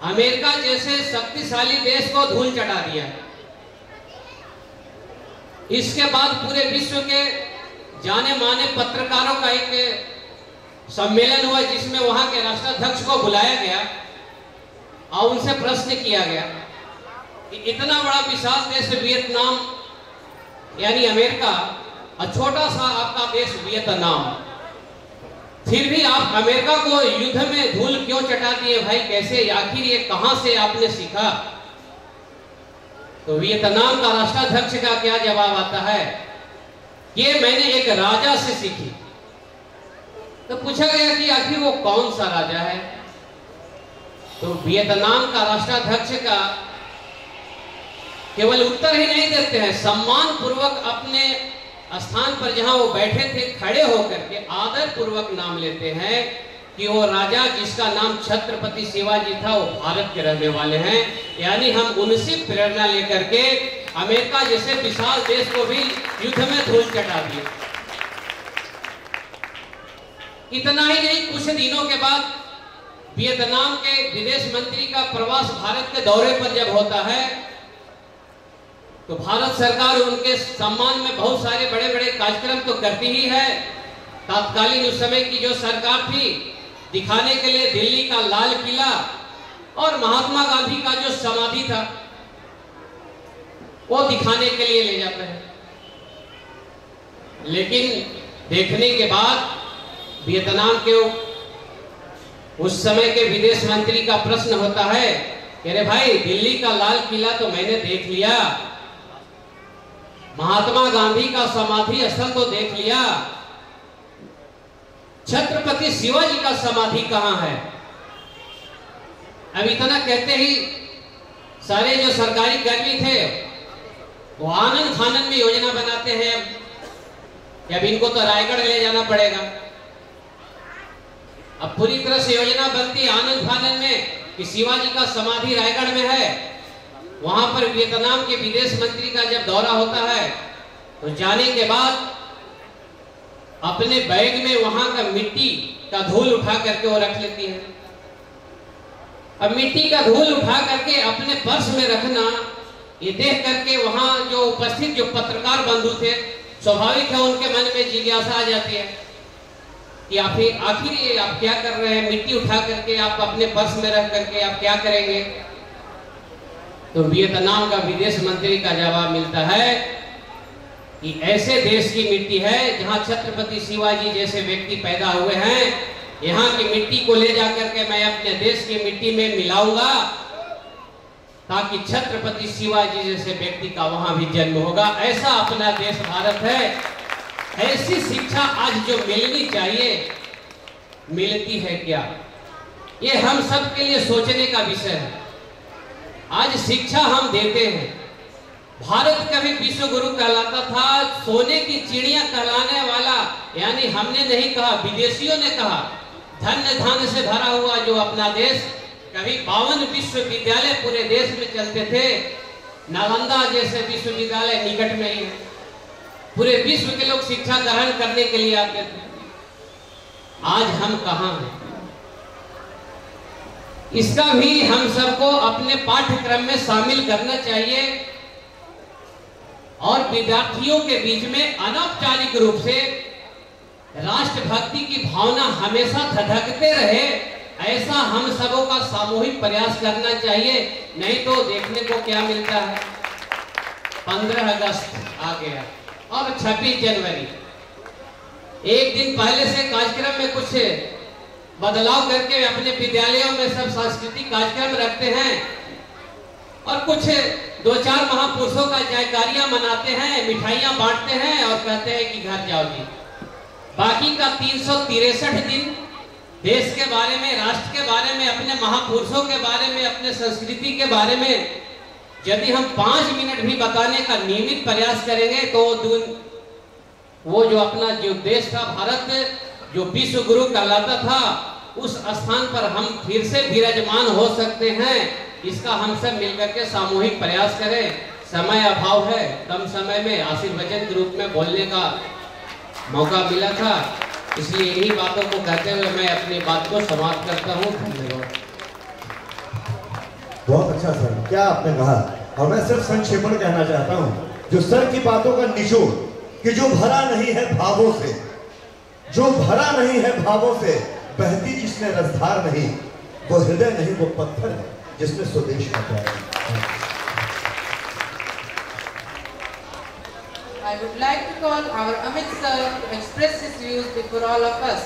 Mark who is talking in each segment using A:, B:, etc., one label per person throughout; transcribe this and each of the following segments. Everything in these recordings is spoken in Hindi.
A: अमेरिका जैसे शक्तिशाली देश को धूल चटा दिया। इसके बाद पूरे विश्व के जाने माने पत्रकारों का एक सम्मेलन हुआ जिसमें वहां के राष्ट्राध्यक्ष को बुलाया गया और उनसे प्रश्न किया गया कि इतना बड़ा विशाल देश वियतनाम यानी अमेरिका और छोटा सा आपका देश वियतनाम, फिर भी आप अमेरिका को युद्ध में धूल क्यों चटा दिए भाई? कैसे, आखिर ये कहां से आपने सीखा? तो वियतनाम का राष्ट्राध्यक्ष का क्या जवाब आता है? ये मैंने एक राजा से सीखी। तो पूछा गया कि आखिर वो कौन सा राजा है? तो वियतनाम का राष्ट्राध्यक्ष का केवल उत्तर ही नहीं देते हैं, सम्मान पूर्वक अपने स्थान पर जहां वो बैठे थे खड़े होकर के आदर पूर्वक नाम लेते हैं कि वो राजा जिसका नाम छत्रपति शिवाजी था वो भारत के रहने वाले हैं। यानी हम उनसे प्रेरणा लेकर के अमेरिका जैसे विशाल देश को भी युद्ध में धूल चटा दिए। इतना ही नहीं, कुछ दिनों के बाद वियतनाम के विदेश मंत्री का प्रवास भारत के दौरे पर जब होता है तो भारत सरकार उनके सम्मान में बहुत सारे बड़े बड़े कार्यक्रम तो करती ही है। तत्कालीन उस समय की जो सरकार थी दिखाने के लिए दिल्ली का लाल किला और महात्मा गांधी का जो समाधि था वो दिखाने के लिए ले जाते हैं। लेकिन देखने के बाद वियतनाम के उस समय के विदेश मंत्री का प्रश्न होता है कि अरे भाई, दिल्ली का लाल किला तो मैंने देख लिया, महात्मा गांधी का समाधि स्थल तो देख लिया, छत्रपति शिवाजी का समाधि कहां है? अब इतना कहते ही सारे जो सरकारी कर्मी थे वो आनंद फानन में योजना बनाते हैं कि अब इनको तो रायगढ़ ले जाना पड़ेगा। अब पूरी तरह से योजना बनती है आनंद फानन में कि शिवाजी का समाधि रायगढ़ में है। वहां पर वियतनाम के विदेश मंत्री का जब दौरा होता है तो जाने के बाद अपने बैग में वहां का मिट्टी का धूल उठा करके वो रख लेती है। अब मिट्टी का धूल उठा करके अपने पर्स में रखना, ये देख करके वहां जो उपस्थित जो पत्रकार बंधु थे, स्वाभाविक है उनके मन में जिज्ञासा आ जाती है कि आखिर ये आप क्या कर रहे हैं? मिट्टी उठा करके आप अपने पर्स में रख करके आप क्या करेंगे? तो वियतनाम का विदेश मंत्री का जवाब मिलता है कि ऐसे देश की मिट्टी है जहां छत्रपति शिवाजी जैसे व्यक्ति पैदा हुए हैं, यहाँ की मिट्टी को ले जाकर के मैं अपने देश की मिट्टी में मिलाऊंगा ताकि छत्रपति शिवाजी जैसे व्यक्ति का वहां भी जन्म होगा। ऐसा अपना देश भारत है। ऐसी शिक्षा आज जो मिलनी चाहिए, मिलती है क्या? ये हम सब के लिए सोचने का विषय है। आज शिक्षा हम देते हैं। भारत कभी विश्व गुरु कहलाता था, सोने की चिड़िया कहलाने वाला, यानी हमने नहीं कहा, विदेशियों ने कहा, धन्य धान्य से भरा हुआ जो अपना देश। कभी 52 विश्वविद्यालय पूरे देश में चलते थे, नालंदा जैसे विश्वविद्यालय निकट में ही है, पूरे विश्व के लोग शिक्षा ग्रहण करने के लिए आते थे। आज हम कहां हैं? इसका भी हम सबको अपने पाठ्यक्रम में शामिल करना चाहिए और विद्यार्थियों के बीच में अनौपचारिक रूप से राष्ट्रभक्ति की भावना हमेशा धधकते रहे, ऐसा हम सबों का सामूहिक प्रयास करना चाहिए। नहीं तो देखने को क्या मिलता है, 15 अगस्त आ गया और 26 जनवरी, एक दिन पहले से कार्यक्रम में कुछ बदलाव करके अपने विद्यालयों में सब सांस्कृतिक कार्यक्रम रखते हैं और कुछ 2-4 महापुरुषों का जयकारियां मनाते हैं, मिठाइयां बांटते हैं और कहते हैं कि घर जाओ जी। बाकी का 363 दिन देश के बारे में, राष्ट्र के बारे में, अपने महापुरुषों के बारे में, अपने संस्कृति के बारे में यदि हम 5 मिनट भी बताने का नियमित प्रयास करेंगे तो वो जो अपना जो देश था भारत, जो विश्व गुरु कहलाता था, उस स्थान पर हम फिर से विराजमान हो सकते हैं। इसका हम सब मिलकर के सामूहिक प्रयास करें। समय अभाव है, कम समय में आशीर्वचन के रूप में बोलने का मौका मिला था, इसलिए इन्हीं बातों को कहते हुए मैं अपनी बात को समाप्त करता हूँ। धन्यवाद।
B: बहुत अच्छा सर, क्या आपने कहा। और मैं सिर्फ संक्षेपण कहना चाहता हूँ, जो सर की बातों का निचोड़ कि जो भरा नहीं है भावों से, जो भरा नहीं है भावों से, बहती जिसमें रसधार नहीं, वो हृदय नहीं वो पत्थर है जिसमें स्वदेश का प्यार है।
C: I would like to call our Amit sir to express his views before all of us.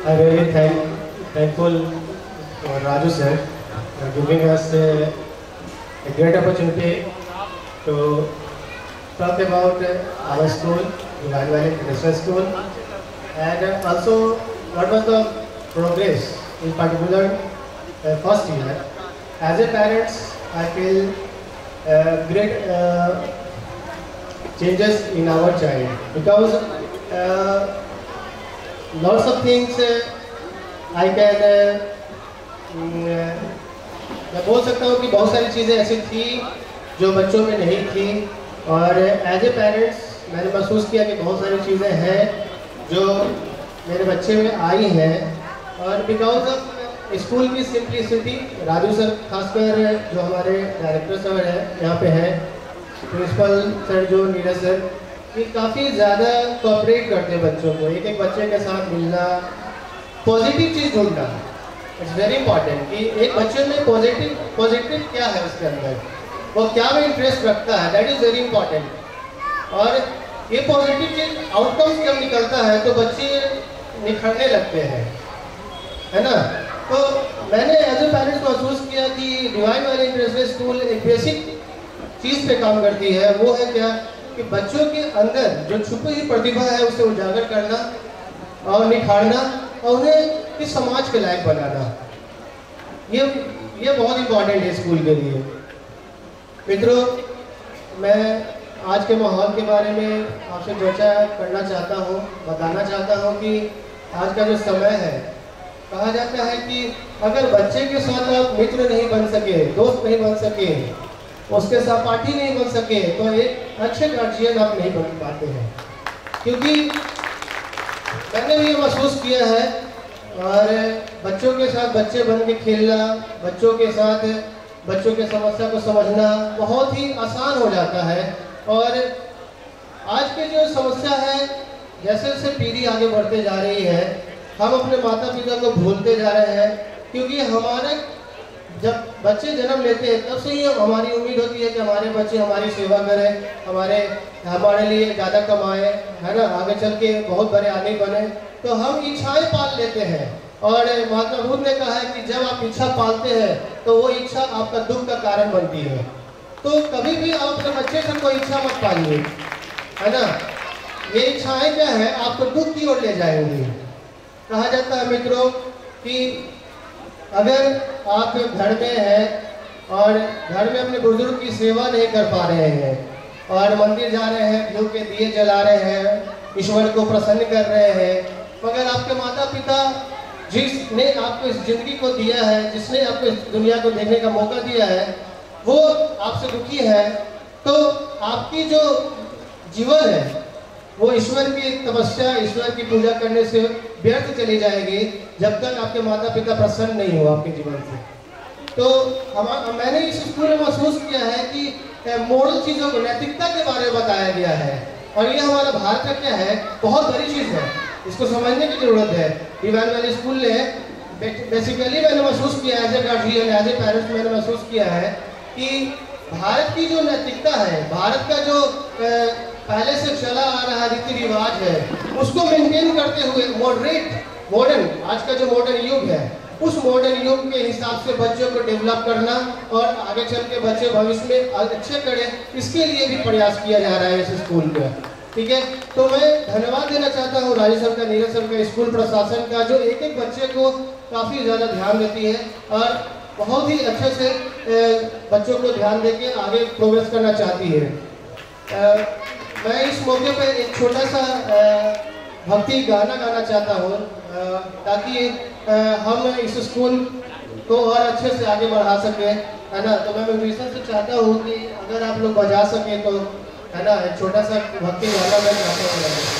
D: I really thankful for Raju sir for giving us a great opportunity to talk about our school, Divine Valley International School, and also what was the progress in particular first year. As a parents, I feel great changes in our child because lots of things I can मैं बोल सकता हूँ कि बहुत सारी चीज़ें ऐसी थी जो बच्चों में नहीं थी, और एज ए पेरेंट्स मैंने महसूस किया कि बहुत सारी चीज़ें हैं जो मेरे बच्चे में आई हैं, और बिकॉज ऑफ स्कूल की सिंपलिसिटी। राजू सर खासकर जो हमारे डायरेक्टर सर हैं यहाँ पे हैं, प्रिंसिपल सर जो नीरज सर, ये काफ़ी ज़्यादा कोऑपरेट करते हैं बच्चों को, एक एक बच्चे के साथ मिलना, पॉजिटिव चीज़ ढूंढना। इट्स वेरी इंपॉर्टेंट कि एक बच्चे में पॉजिटिव क्या है उसके अंदर, वो क्या में इंटरेस्ट रखता है, दैट इज़ वेरी इंपॉर्टेंट। और ये पॉजिटिव चीज आउटकम्स जब निकलता है तो बच्चे निखरने लगते हैं, है ना। तो मैंने एज ए पेरेंट्स महसूस किया कि डिवाइन वैली इंटरनेशनल स्कूल एक बेसिक चीज़ पे काम करती है। वो है क्या कि बच्चों के अंदर जो छुपी हुई प्रतिभा है उसे उजागर करना और निखारना और उन्हें इस समाज के लायक बनाना, ये बहुत इम्पोर्टेंट है स्कूल के लिए। मित्रों, मैं आज के माहौल के बारे में आपसे चर्चा करना चाहता हूँ, बताना चाहता हूँ कि आज का जो समय है, कहा जाता है कि अगर बच्चे के साथ आप मित्र नहीं बन सके, दोस्त नहीं बन सके, उसके सहपाठी नहीं बन सके, तो एक अच्छे गार्जियन आप नहीं बन पाते हैं। क्योंकि मैंने भी ये महसूस किया है, और बच्चों के साथ बच्चे बन के खेलना, बच्चों के साथ बच्चों के समस्या को समझना बहुत ही आसान हो जाता है। और आज की जो समस्या है, जैसे जैसे पीढ़ी आगे बढ़ते जा रही है, हम अपने माता पिता को भूलते जा रहे हैं। क्योंकि हमारे जब बच्चे जन्म लेते हैं तब से ही हमारी उम्मीद होती है कि हमारे बच्चे हमारी सेवा करें, हमारे लिए ज़्यादा कमाएं, है ना, आगे चल के बहुत बड़े आदमी बने। तो हम इच्छाएं पाल लेते हैं, और महात्मा बुद्ध ने कहा है कि जब आप इच्छा पालते हैं तो वो इच्छा आपका दुख का कारण बनती है। तो कभी भी आप अपने बच्चे से कोई इच्छा मत पालिए, है ना। ये इच्छाएं क्या है, आपको दुख की ओर ले जाएंगी। कहा जाता है मित्रों कि अगर आप घर में हैं और घर में अपने बुजुर्ग की सेवा नहीं कर पा रहे हैं, और मंदिर जा रहे हैं, घी के दिए जला रहे हैं, ईश्वर को प्रसन्न कर रहे हैं, मगर आपके माता पिता जिसने आपको इस जिंदगी को दिया है, जिसने आपको इस दुनिया को देखने का मौका दिया है, वो आपसे दुखी है, तो आपकी जो जीवन है वो ईश्वर की तपस्या, ईश्वर की पूजा करने से व्यर्थ चली जाएगी, जब तक आपके माता पिता प्रसन्न नहीं हो आपके जीवन से। तो मैंने इस स्कूल में महसूस किया है कि मॉरल चीज़ों को, नैतिकता के बारे में बताया गया है, और ये हमारा भारत का क्या है, बहुत बड़ी चीज़ है, इसको समझने की जरूरत है। डिवाइन वैली स्कूल ने बेसिकली मैंने महसूस किया as a guardian, as a parents मैंने महसूस किया है कि भारत की जो नैतिकता है, भारत का जो पहले से चला आ रहा रीति रिवाज है, उसको मेंटेन करते हुए मॉडर्न आज का जो मॉडर्न युग है, उस मॉडर्न युग के हिसाब से बच्चों को डेवलप करना और आगे चल के बच्चे भविष्य में अच्छे करें, इसके लिए भी प्रयास किया जा रहा है इस स्कूल का। ठीक है, तो मैं धन्यवाद देना चाहता हूँ राजू सर का, नीरज सर का, स्कूल प्रशासन का, जो एक एक बच्चे को काफ़ी ज़्यादा ध्यान देती है और बहुत ही अच्छे से बच्चों को ध्यान देके आगे प्रोग्रेस करना चाहती है। मैं इस मौके पर एक छोटा सा भक्ति गाना गाना चाहता हूँ, ताकि हम इस स्कूल को और अच्छे से आगे बढ़ा सकें। है ना। तो मैं म्यूजिशियन से चाहता हूँ कि अगर आप लोग बजा सकें तो, है ना, एक छोटा सा भक्ति गाना मैं गाता हूँ।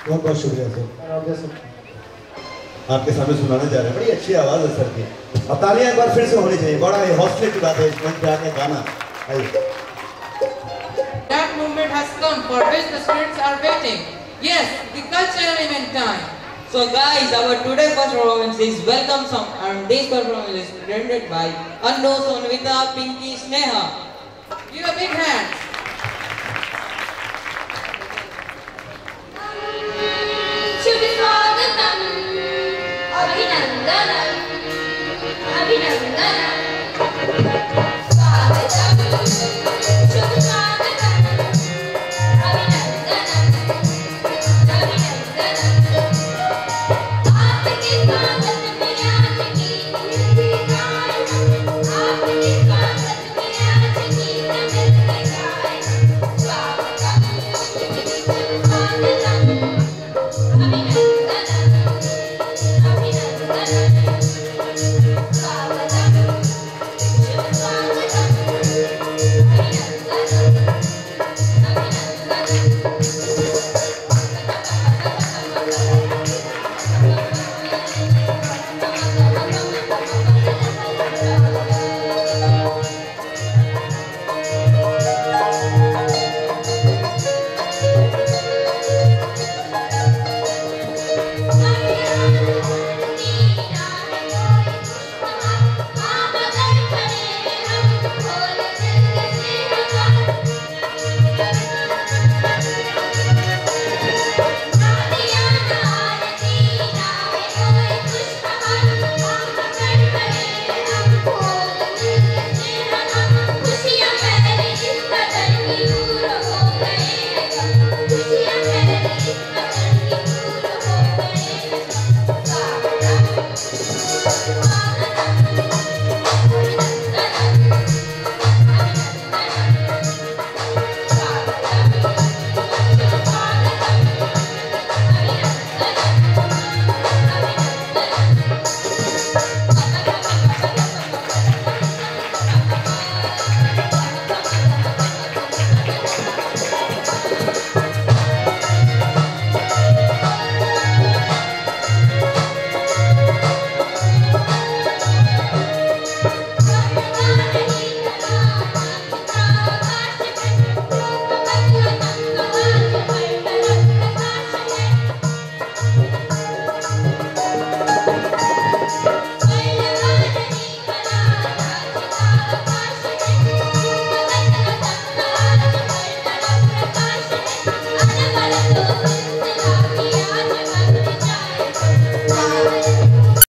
B: बहुत बहुत शुक्रिया सर, आपके सामने सुनाने जा रहे हैं। बड़ी अच्छी आवाज है सर की, और तालियां एक बार फिर से होनी चाहिए। बड़ा ही हौसले की बात है इस मंच पे आके गाना।
C: That moment has come for which the spirits are waiting. Yes, the cultural event time.
E: So guys, our today's performance is Welcome Song, and this performance is presented by Annu, Sonvita, Pinky, Sneha.
C: Give a big hand.